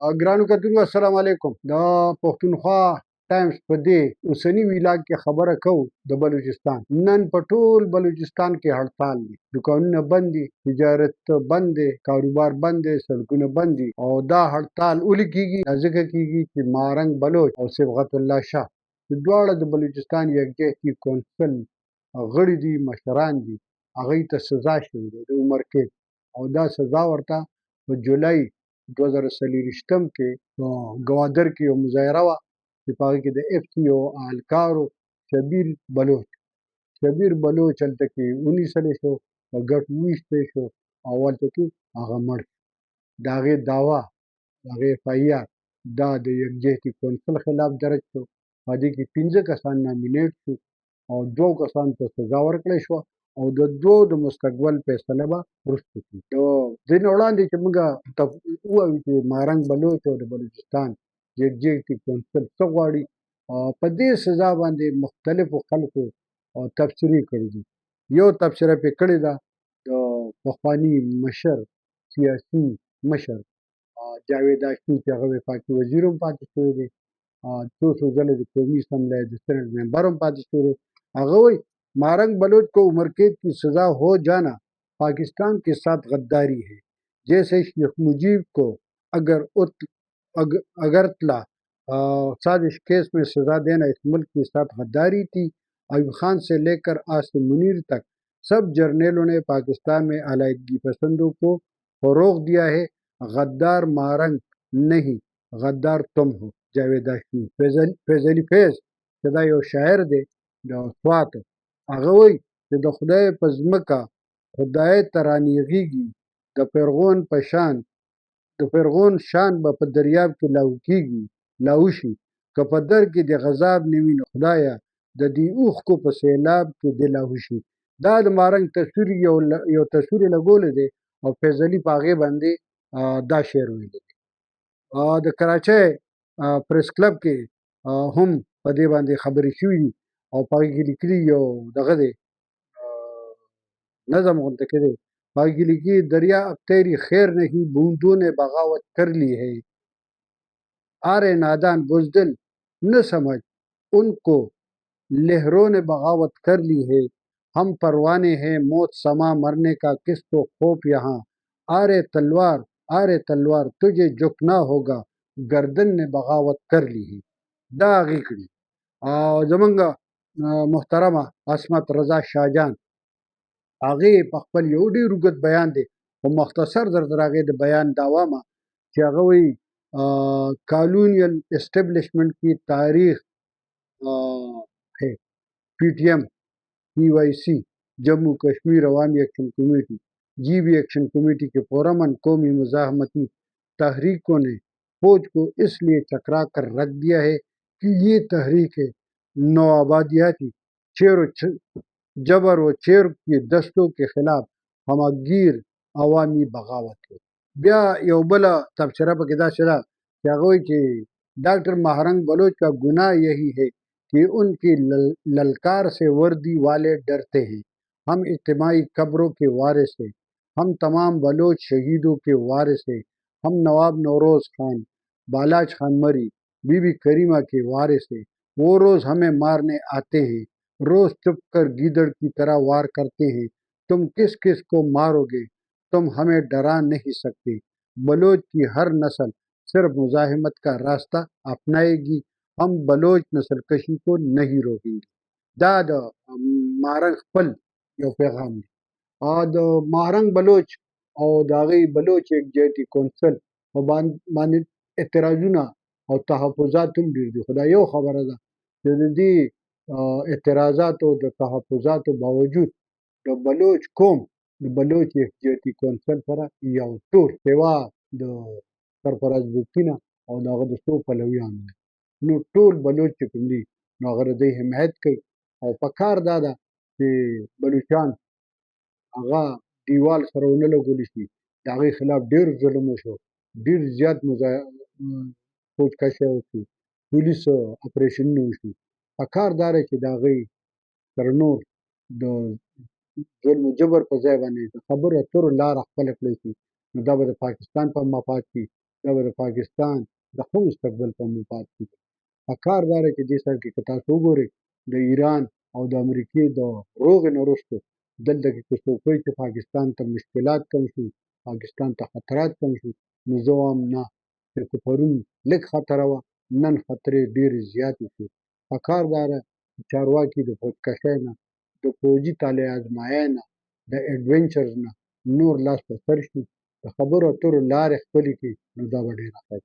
ګرانو کتونکو السلام علیکم. د پښتونخوا ټایمز په دې اوسني ویلاګ کې خبره کوو د بلوچستان. نن په ټول بلوچستان کې هړتال دي، دکانونه بند دي، تجارت بند دی، کاروبار بند دی، سړکونه بند دي. او دا هړتال ولې کیږي؟ دا ځکه کیږي چې مارنګ بلوچ او صبغت الله شاه چې دواړه د بلوچستان یکجهتي کونسل غړي دي، مشران دي، هغوی ته سزا شوې ده د عمر قید. او دا سزا ورته په جولای 2024 کې ګوادر کې یو مظاهره وه چې په هغې کې د اف سی او اهلکارو شبیر بلوچ هلته کې ونیسلی شو، په ګټ وویستی شو او هلته کې هغه مړ شو. د هغې دعوه، د هغې اف آی آر دا د یکجهتي کونسل خلاف درج شو. په دې کې 15 کسان نامینیټ شو او 2 کسانو ته سزا ورکړی شوه او د 2 د مستقبل فیصله به وروسته کېږي. د دې نه وړاندې چې موږ ووایو چې مارنګ بلوچ او د بلوچستان یکجهتي کونسل څه غواړي، په دې سزا باندې مختلفو خلکو تبصرې کړي دي. یو تبصره پرې کړې ده د پخواني مشر، سیاسي مشر جاوید هاشمي چې هغه وفاقي وزیر هم پاتې شوی دی، څو ځله د قومي اسمبلی د سینټ ممبر هم پاتې شوی دی. هغه وایي مارنگ بلوچ को उम्र कैद की सजा हो जाना पाकिस्तान के साथ गद्दारी है। जैसे शेख मुजीब को अगरतला साजिश केस में सजा देना इस मुल्क के साथ गद्दारी थी। अयूब खान से लेकर आसिम मुनीर तक सब जर्नलों ने पाकिस्तान में अलायदगी पसंदों को फरोग दिया है। गद्दार मारंग नहीं, गद्दार तुम हो। जावेद हाशमी फैज अली फैज چې دا یو شاعر دی د سوات، هغه وایي چې د خدای په ځمکه خدای ته رانیغېږي، د فرعون شان به په دریاب کې لاهو که په در کې د غضب نه وي نو خدایه د دې اوښکو په سیلاب کې د لاهو شي. دا د مارنګ تصویر یو تصویر یې لګولی دی او فیض علي په هغې باندې دا شعر ویلی دی. د کراچۍ پریس کلب کې هم په دې باندې خبرې شوي دي او په هغې کې لیکلي یو دغه دی نظم غوندې کې دی، په هغې کې لیکي دریا اب تیری خیر نہیں بوندوں نے بغاوت کر لی ہے، آرے نادان بزدل نہ سمجھ ان کو لہروں نے بغاوت کر لی ہے، ہم پروانے ہیں موت سما مرنے کا کس کو خوف یہاں، آرے تلوار تجھے جھکنا ہوگا گردن نے بغاوت کر لی ہے. دا هغې کړي. او زمونږ محترمه عصمت رضا شاهجان هغې په خپل یو ډېر اوږد بیان دی خو مختصر درته هغې د بیان دا وایم چې هغه وایي کالونیل اسټیبلشمنٹ کی تاریخ ہے، پی ٹی ایم، پی وائی سی، جموں کشمیر عوامی ایکشن کمیٹی، جی بی ایکشن کمیٹی کے پرامن قومی مزاحمتی تحریکوں نے فوج کو اس لیے چکرا کر رکھ دیا ہے کہ یہ تحریک نو آبادیاتی جبر و چیر کی دستوں کے خلاف همگیر عوامی بغاوت ہے. بیا یو بله تبصره پکې داسې ده چې هغه وایي چې ڈاکٹر مہرنگ بلوچ کا گناہ یہی ہے کہ ان کی للکار سے وردی والے ڈرتے ہیں. ہم اجتماعی قبروں کے وارث ہیں، ہم تمام بلوچ شہیدوں کے وارث ہیں، ہم نواب نوروز خان، بالاج خان مری، بی بی کریمہ کے وارث ہیں. وہ روز ہمیں مارنے آتے ہیں، روز چپ کر گیدڑ کی طرح وار کرتے ہیں. تم کس کس کو مارو گے؟ تم ہمیں ڈرا نہیں سکتے. بلوچ کی ہر نسل صرف مزاحمت کا راستہ اپنائے گی، हम बलोच नस्ल कशी को नहीं रोकेंगे. دا د مارنګ خپل یو پیغام دی. د مارنګ بلوچ او د هغې بلوچ یکجهتي کونسل په باندې اعتراضونه او تحفظات هم ډېر دي. خو دا یو خبره ده چې د دې اعتراضاتو د تحفظاتو باوجود د بلوچ قوم د بلوچ یکجهتي کونسل سره یو ټول سوا د سرفراز بوفتي نه او د هغه د څو پلویانو نو ټول بلوچ چې کوم دي نو هغه د دوی حمایت کوي. او پکار دا ده چې بلوچان هغه دیوال سره ونه لګولی شي، د هغې خلاف ډېر ظلم وشو، ډېر زیات سوچکشي وشو، پولیس اپریشنونه وشي. پکار دا دی چې د هغې سره نور د ظلم و جبر په ځای باندې د خبرو اترو لاره خپله کړی شي، نو دا به د پاکستان په مفاد کې دا به د پاکستان د ښه مستقبل په مفاد کې دی. پکار دا ده چې دې سر کې که تاسو وګورئ د ایران او د امریکې د روغې نه وروسته دلته کې که څوک وایي چې پاکستان ته مشکلات کم شو، پاکستان ته خطرات کم شو، نو زه وایم نه، چې پرون لږ خطره وه، نن خطرې ډېرې زیاتې شوې. پکار دا ده چې چارواکي د خودکشۍ نه، د پوځي طالع ازمایۍ نه، د ایډونچرز نه نور لاس په سر شي، د خبرو اترو لارې خپلې کړي، نو دا به ډېره ښه وي.